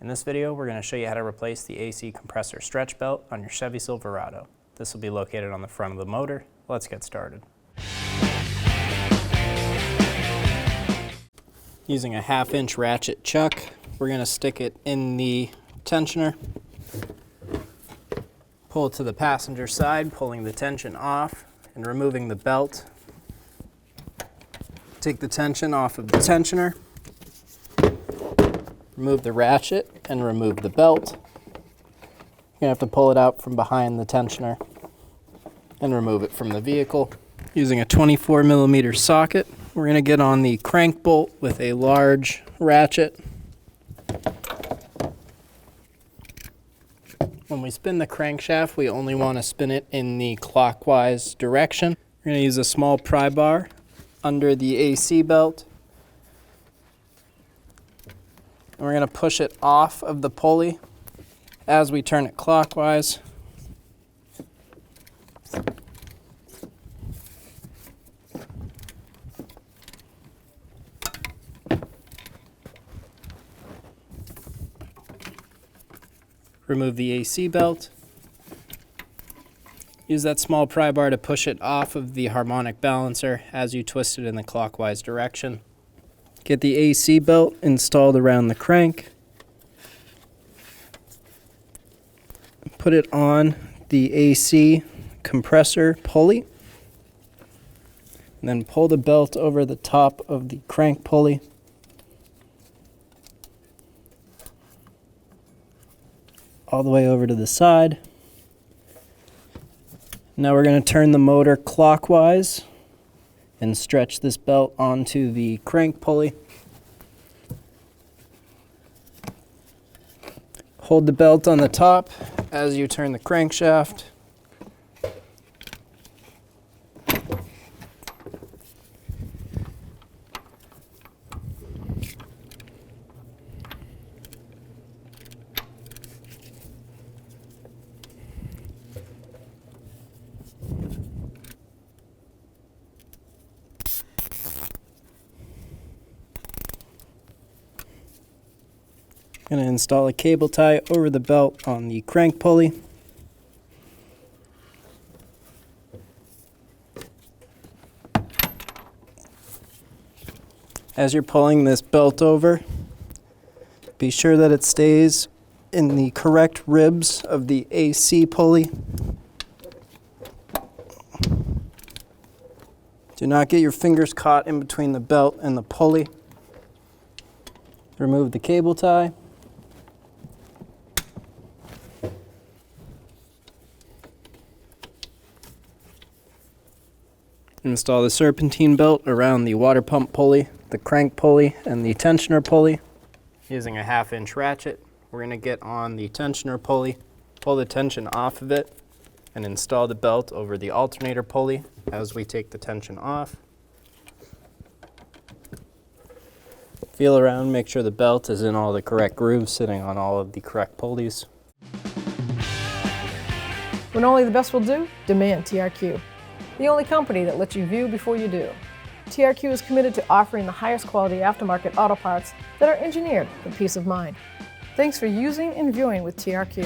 In this video, we're going to show you how to replace the AC compressor stretch belt on your Chevy Silverado. This will be located on the front of the motor. Let's get started. Using a 1/2 inch ratchet chuck, we're going to stick it in the tensioner. Pull it to the passenger side, pulling the tension off and removing the belt. Take the tension off of the tensioner. Remove the ratchet and remove the belt. You're gonna have to pull it out from behind the tensioner and remove it from the vehicle. Using a 24mm socket, we're gonna get on the crank bolt with a large ratchet. When we spin the crankshaft, we only want to spin it in the clockwise direction. We're gonna use a small pry bar under the AC belt. And we're going to push it off of the pulley as we turn it clockwise. Remove the AC belt. Use that small pry bar to push it off of the harmonic balancer as you twist it in the clockwise direction. Get the AC belt installed around the crank. Put it on the AC compressor pulley. And then pull the belt over the top of the crank pulley. All the way over to the side. Now we're going to turn the motor clockwise and stretch this belt onto the crank pulley. Hold the belt on the top as you turn the crankshaft. I'm going to install a cable tie over the belt on the crank pulley. As you're pulling this belt over, be sure that it stays in the correct ribs of the AC pulley. Do not get your fingers caught in between the belt and the pulley. Remove the cable tie. Install the serpentine belt around the water pump pulley, the crank pulley, and the tensioner pulley. Using a 1/2 inch ratchet, we're going to get on the tensioner pulley, pull the tension off of it, and install the belt over the alternator pulley as we take the tension off. Feel around, make sure the belt is in all the correct grooves, sitting on all of the correct pulleys. When only the best will do, demand TRQ. The only company that lets you view before you do. TRQ is committed to offering the highest quality aftermarket auto parts that are engineered for peace of mind. Thanks for using and viewing with TRQ.